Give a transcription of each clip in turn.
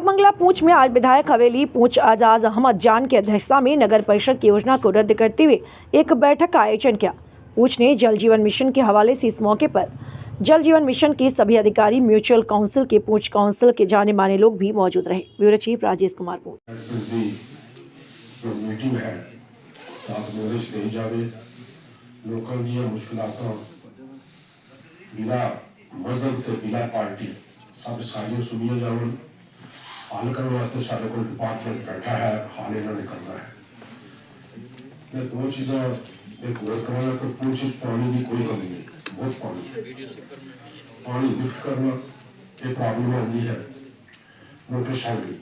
बागमंगला पूंछ में आज विधायक हवेली पूंछ आजाद अहमद जान की अध्यक्षता में नगर परिषद की योजना को रद्द करते हुए एक बैठक का आयोजन किया। पूंछ ने जल जीवन मिशन के हवाले से इस मौके पर जल जीवन मिशन के सभी अधिकारी, म्यूचुअल काउंसिल के पूंछ काउंसिल के जाने माने लोग भी मौजूद रहे। ब्यूरो चीफ राजेश कुमार पूंछ। हाल करने वास्ते सारे को डिपार्टमेंट बैठा है, हाल इन्होंने करना है। मैं दो चीज़ें एक वर्क करना कि पूंछ पानी की कोई कमी नहीं, बहुत पानी लिफ्ट करना ये प्रॉब्लम आती है। मोटर साइकिल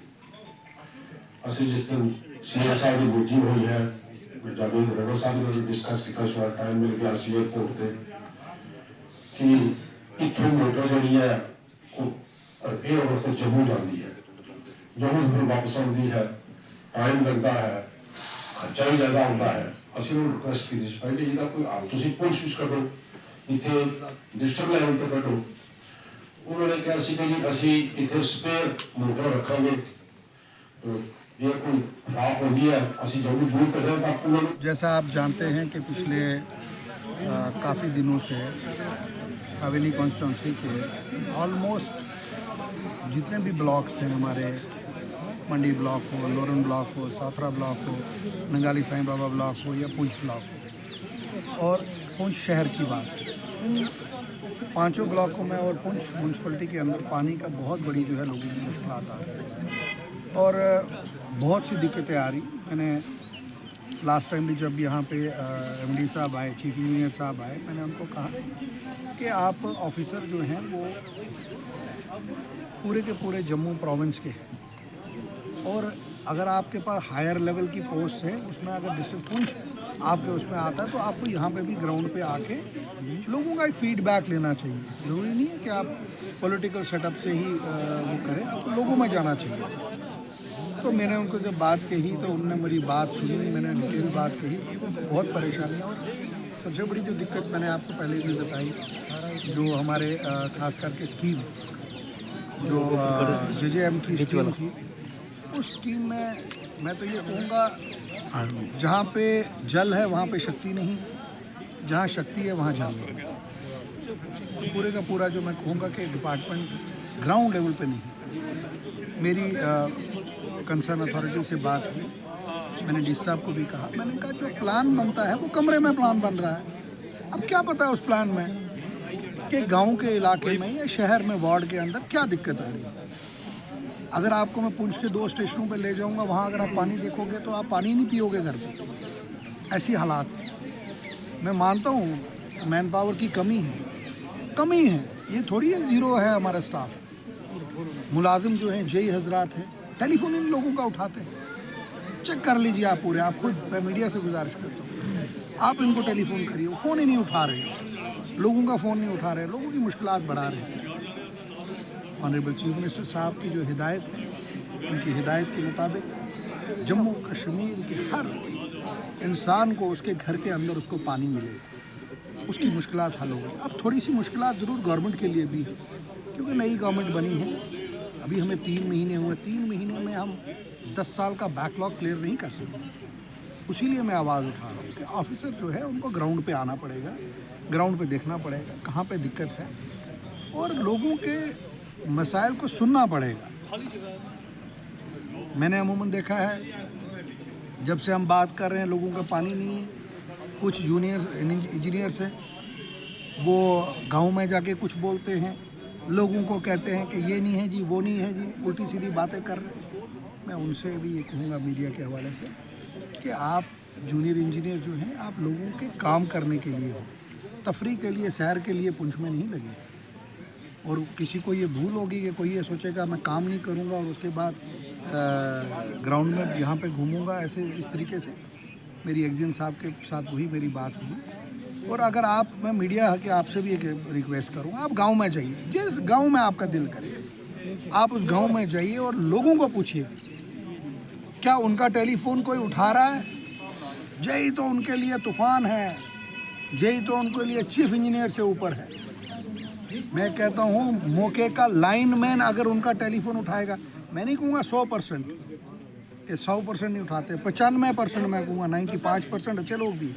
असि जिस दिन सीएम साहब की मीटिंग हुई है, मैं जावेद रवर साहब ने डिस्कस किया, इस बार टाइम मिल गया सी एयरपोर्ट पे कि इतनी मोटर जी है रिपेयर वास्ते जम्मू जाती है, जम्मू फिर वापस आती है, टाइम लगता है, खर्चा भी ज़्यादा होता है। असि रिक्वेस्ट की थी पहले इसका कोई तुम पूछ कर दो, इतने डिस्ट्रिक्ट लेवल पर करो। उन्होंने कहा कि असि इतने स्पेयर मोटर रखेंगे तो ये कोई खराब हो गया असि जम्मू दूर कर रहे हैं। जैसा आप जानते हैं कि पिछले काफ़ी दिनों से हवेली कॉन्स्टिट्यूंसी के ऑलमोस्ट जितने भी ब्लॉक्स हैं हमारे, मंडी ब्लॉक हो, लोरन ब्लॉक हो, साथरा ब्लॉक हो, नंगाली साईं बाबा ब्लॉक हो या पूंछ ब्लॉक हो, और पूंछ शहर की बात है, पांचों ब्लॉकों में और पूंछ म्यूनसिपलिटी के अंदर पानी का बहुत बड़ी जो है लोगों की मुश्किल आ रही है और बहुत सी दिक्कतें आ रही। मैंने लास्ट टाइम भी जब यहाँ पे एमडी साहब आए, चीफ इंजीनियर साहब आए, मैंने उनको कहा कि आप ऑफिसर जो हैं वो पूरे के पूरे जम्मू प्रोविंस के हैं और अगर आपके पास हायर लेवल की पोस्ट है, उसमें अगर डिस्ट्रिक्ट पूंछ आपके उसमें आता है तो आपको यहाँ पे भी ग्राउंड पे आके लोगों का एक फीडबैक लेना चाहिए। ज़रूरी नहीं है कि आप पॉलिटिकल सेटअप से ही वो करें, आपको लोगों में जाना चाहिए। तो मैंने उनको जब बात कही तो उन्होंने मेरी बात सुनी, मैंने डिटेल बात कही, बहुत परेशानी। और सबसे बड़ी जो दिक्कत मैंने आपको पहले भी बताई, जो हमारे खास करके स्कीम जो JJM की स्कीम थी, उस स्कीम में मैं तो ये कहूँगा जहाँ पे जल है वहाँ पे शक्ति नहीं, जहाँ शक्ति है वहाँ जल नहीं। पूरे का पूरा जो मैं कहूँगा कि डिपार्टमेंट ग्राउंड लेवल पे नहीं। मेरी कंसर्न अथॉरिटी से बात हुई, मैंने डी साहब को भी कहा, मैंने कहा जो प्लान बनता है वो कमरे में प्लान बन रहा है। अब क्या पता है उस प्लान में कि गांव के इलाके में या शहर में वार्ड के अंदर क्या दिक्कत आ रही है। अगर आपको मैं पूंछ के 2 स्टेशनों पे ले जाऊंगा, वहाँ अगर आप पानी देखोगे तो आप पानी नहीं पियोगे घर पे। ऐसी हालात मैं मानता हूँ मैन पावर की कमी है, ये थोड़ी है ज़ीरो है हमारा स्टाफ। मुलाजिम जो हैं जेई हजरात हैं, टेलीफोन इन लोगों का उठाते हैं। चेक कर लीजिए आप पूरे, आप खुद, मैं मीडिया से गुजारिश करता हूँ, आप इनको टेलीफोन करिए, वो फ़ोन ही नहीं उठा रहे, लोगों का फ़ोन नहीं उठा रहे, लोगों की मुश्किलात बढ़ा रहे हैं। ऑनरेबल चीफ मिनिस्टर साहब की जो हिदायत है, उनकी हिदायत के मुताबिक जम्मू कश्मीर के हर इंसान को उसके घर के अंदर उसको पानी मिलेगा, उसकी मुश्किलात हल होगी। अब थोड़ी सी मुश्किलात ज़रूर गवर्नमेंट के लिए भी है, क्योंकि नई गवर्नमेंट बनी है, अभी हमें 3 महीने हुए, 3 महीने में हम 10 साल का बैकलॉग क्लियर नहीं कर सकते। उसीलिए मैं आवाज़ उठा रहा हूँ कि ऑफिसर जो है उनको ग्राउंड पे आना पड़ेगा, ग्राउंड पे देखना पड़ेगा कहाँ पे दिक्कत है और लोगों के मसाइल को सुनना पड़ेगा। मैंने अमूमन देखा है जब से हम बात कर रहे हैं लोगों का पानी नहीं है, कुछ जूनियर इंजीनियर्स हैं वो गाँव में जाके कुछ बोलते हैं, लोगों को कहते हैं कि ये नहीं है जी, वो नहीं है जी, उल्टी सीधी बातें कर रहे हैं। मैं उनसे भी ये कहूँगा मीडिया के हवाले से कि आप जूनियर इंजीनियर जो हैं, आप लोगों के काम करने के लिए हो, तफरी के लिए, सैर के लिए पूंछ में नहीं लगे। और किसी को ये भूल होगी कि कोई ये सोचेगा मैं काम नहीं करूँगा और उसके बाद ग्राउंड में यहाँ पे घूमूँगा, ऐसे इस तरीके से। मेरी एक्जिन साहब के साथ वही मेरी बात हुई। और अगर आप, मैं मीडिया के आपसे भी एक रिक्वेस्ट करूँगा, आप गांव में जाइए, जिस गांव में आपका दिल करे आप उस गांव में जाइए और लोगों को पूछिए क्या उनका टेलीफोन कोई उठा रहा है। जेई तो उनके लिए तूफान है, जेई तो उनके लिए चीफ इंजीनियर से ऊपर है। मैं कहता हूँ मौके का लाइनमैन अगर उनका टेलीफोन उठाएगा, मैं नहीं कहूँगा 100% कि 100% नहीं उठाते, 95% मैं कहूँगा, 95% अच्छे लोग भी,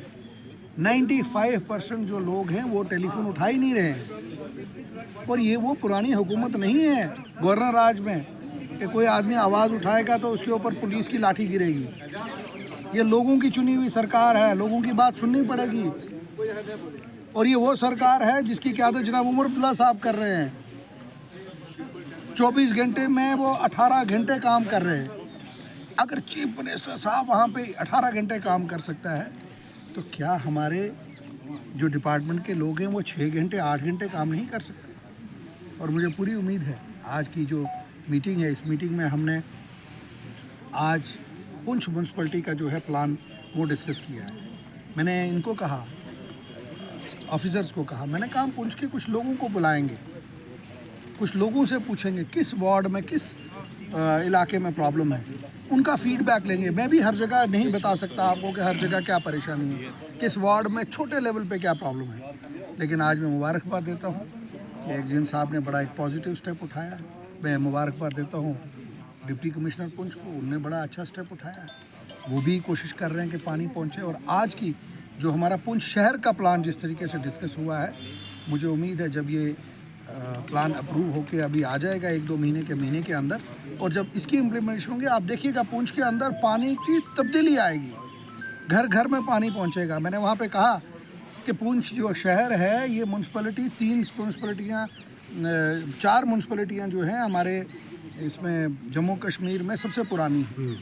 95% जो लोग हैं वो टेलीफोन उठा ही नहीं रहे हैं। और ये वो पुरानी हुकूमत नहीं है गवर्नर राज में कि कोई आदमी आवाज़ उठाएगा तो उसके ऊपर पुलिस की लाठी गिरेगी। ये लोगों की चुनी हुई सरकार है, लोगों की बात सुननी पड़ेगी। और ये वो सरकार है जिसकी क़यादत जनाब उमर अब्दुल्ला साहब कर रहे हैं। 24 घंटे में वो 18 घंटे काम कर रहे हैं। अगर चीफ मिनिस्टर साहब वहाँ पे 18 घंटे काम कर सकता है तो क्या हमारे जो डिपार्टमेंट के लोग हैं वो 6 घंटे 8 घंटे काम नहीं कर सकते? और मुझे पूरी उम्मीद है आज की जो मीटिंग है, इस मीटिंग में हमने आज पुंछ म्यूनसिपलिटी का जो है प्लान वो डिस्कस किया है। मैंने इनको कहा, ऑफिसर्स को कहा, मैंने कहा हम पुंछ के कुछ लोगों को बुलाएंगे, कुछ लोगों से पूछेंगे किस वार्ड में किस इलाके में प्रॉब्लम है, उनका फीडबैक लेंगे। मैं भी हर जगह नहीं बता सकता आपको कि हर जगह क्या परेशानी है, किस वार्ड में छोटे लेवल पे क्या प्रॉब्लम है। लेकिन आज मैं मुबारकबाद देता हूँ कि एक्जीएम साहब ने बड़ा एक पॉजिटिव स्टेप उठाया। मैं मुबारकबाद देता हूँ डिप्टी कमिश्नर पुंछ को, उनने बड़ा अच्छा स्टेप उठाया। वो भी कोशिश कर रहे हैं कि पानी पहुँचे। और आज की जो हमारा पुंछ शहर का प्लान जिस तरीके से डिस्कस हुआ है, मुझे उम्मीद है जब ये प्लान अप्रूव होके अभी आ जाएगा 1-2 महीने के अंदर, और जब इसकी इम्प्लीमेंटेशन होंगे आप देखिएगा पुंछ के अंदर पानी की तब्दीली आएगी, घर घर में पानी पहुंचेगा। मैंने वहाँ पे कहा कि पुंछ जो शहर है ये म्यूनसिपलिटी 3 म्यूनसिपलिटियाँ 4 म्यूनसिपलिटियाँ जो हैं हमारे इसमें जम्मू कश्मीर में सबसे पुरानी है,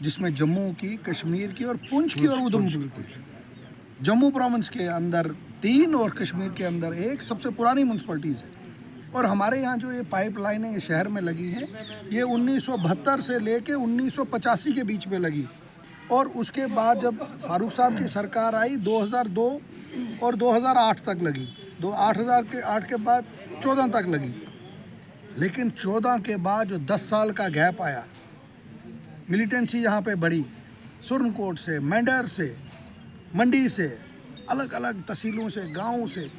जिसमें जम्मू की, कश्मीर की और पुंछ की और उधमपुर की। जम्मू प्रोविंस के अंदर 3 और कश्मीर के अंदर 1 सबसे पुरानी म्यूनसिपलिटीज़ है। और हमारे यहाँ जो ये पाइपलाइनें ये शहर में लगी हैं ये 1972 से लेके 1985 के बीच में लगी। और उसके बाद जब फारूक साहब की सरकार आई 2002 और 2008 तक लगी, 2008 के बाद 14 तक लगी। लेकिन 14 के बाद जो 10 साल का गैप आया, मिलिटेंसी यहाँ पे बढ़ी, सुरनकोट से, मेंढर से, मंडी से, अलग अलग तहसीलों से, गाँव से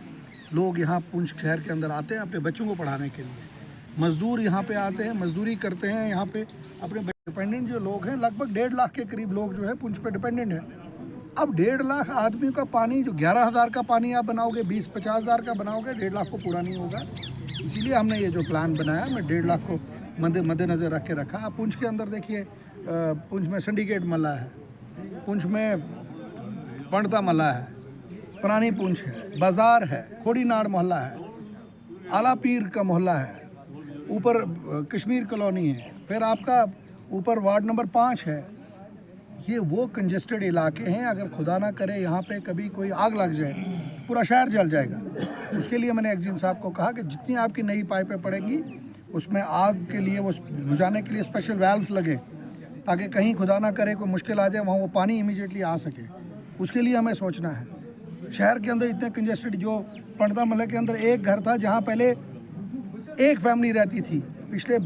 लोग यहाँ पुंछ शहर के अंदर आते हैं अपने बच्चों को पढ़ाने के लिए। मज़दूर यहाँ पे आते हैं, मजदूरी करते हैं यहाँ पे अपने डिपेंडेंट जो लोग हैं, लगभग 1.5 लाख के करीब लोग जो है पुंछ पे डिपेंडेंट हैं। अब 1.5 लाख आदमियों का पानी, जो 11,000 का पानी आप बनाओगे, 20-50 हज़ार का बनाओगे, 1.5 लाख को पूरा नहीं होगा। इसीलिए हमने ये जो प्लान बनाया, मैं 1.5 लाख को मद्देनज़र रख के रखा। अब पुंछ के अंदर देखिए, पुंछ में सिंडिकेट मल्ला है, पुंछ में पंडता मल्ला है, पुरानी पुंछ है, बाज़ार है, खोड़ीनाड़ मोहल्ला है, आला पीर का मोहल्ला है, ऊपर कश्मीर कॉलोनी है, फिर आपका ऊपर वार्ड नंबर 5 है। ये वो कंजेस्टेड इलाके हैं, अगर खुदा ना करे यहाँ पे कभी कोई आग लग जाए पूरा शहर जल जाएगा। उसके लिए मैंने एक्जीएम साहब को कहा कि जितनी आपकी नई पाइपें पड़ेंगी उसमें आग के लिए, वो बुझाने के लिए स्पेशल वाल्व्स लगे, ताकि कहीं खुदा ना करे कोई मुश्किल आ जाए वहाँ वो पानी इमीडिएटली आ सके। उसके लिए हमें सोचना है। शहर के अंदर इतने कंजेस्टेड, जो पंडता मल्ले के अंदर एक घर था जहाँ पहले एक फैमिली रहती थी, पिछले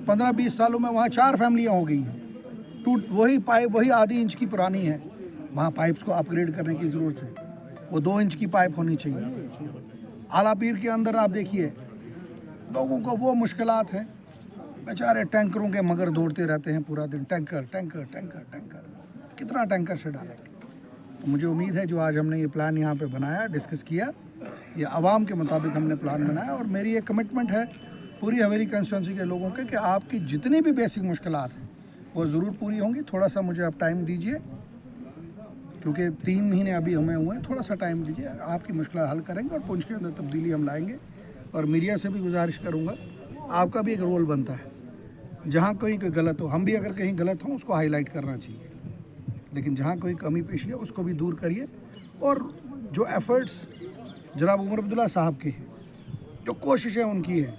15-20 सालों में वहाँ 4 फैमिलियाँ हो गई हैं। वही पाइप, वही आधी इंच की पुरानी है, वहाँ पाइप्स को अपग्रेड करने की ज़रूरत है। वो 2 इंच की पाइप होनी चाहिए। आला पीर के अंदर आप देखिए, लोगों को वो मुश्किलात हैं, बेचारे टैंकरों के मगर दौड़ते रहते हैं पूरा दिन, टैंकर टैंकर टैंकर टैंकर, कितना टैंकर से डालेंगे। तो मुझे उम्मीद है जो आज हमने ये प्लान यहाँ पे बनाया, डिस्कस किया, ये आवाम के मुताबिक हमने प्लान बनाया। और मेरी ये कमिटमेंट है पूरी हवेली कंस्टिट्यूंसी के लोगों के कि आपकी जितनी भी बेसिक मुश्किलात हैं वो ज़रूर पूरी होंगी। थोड़ा सा मुझे आप टाइम दीजिए, क्योंकि 3 महीने अभी हमें हुए हैं, थोड़ा सा टाइम दीजिए, आपकी मुश्किल हल करेंगे और पुंछ के अंदर तब्दीली हम लाएंगे। और मीडिया से भी गुजारिश करूँगा, आपका भी एक रोल बनता है, जहाँ कोई गलत हो, हम भी अगर कहीं गलत हों उसको हाईलाइट करना चाहिए, लेकिन जहाँ कोई कमी पेशी है उसको भी दूर करिए। और जो एफर्ट्स जनाब उमर अब्दुल्ला साहब के हैं, जो कोशिशें उनकी है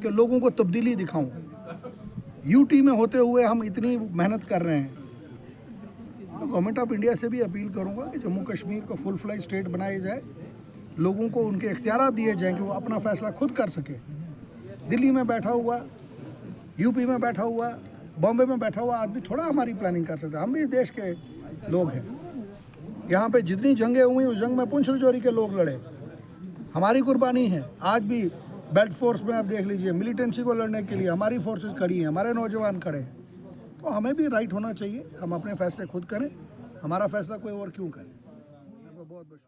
कि लोगों को तब्दीली दिखाऊं, यूटी में होते हुए हम इतनी मेहनत कर रहे हैं, तो गवर्नमेंट ऑफ इंडिया से भी अपील करूंगा कि जम्मू कश्मीर को फुल फ्लैज स्टेट बनाया जाए, लोगों को उनके इख्तियारात दिए जाएं कि वो अपना फ़ैसला खुद कर सके। दिल्ली में बैठा हुआ, यूपी में बैठा हुआ, बॉम्बे में बैठा हुआ आदमी थोड़ा हमारी प्लानिंग कर सकता है। हम भी देश के लोग हैं, यहाँ पे जितनी जंगें हुई उस जंग में पुंछ राजौरी के लोग लड़े, हमारी कुर्बानी है। आज भी बेल्ट फोर्स में आप देख लीजिए, मिलिटेंसी को लड़ने के लिए हमारी फोर्सेस खड़ी हैं, हमारे नौजवान खड़े हैं। तो हमें भी राइट होना चाहिए, हम अपने फैसले खुद करें, हमारा फैसला कोई और क्यों करे। बहुत बहुत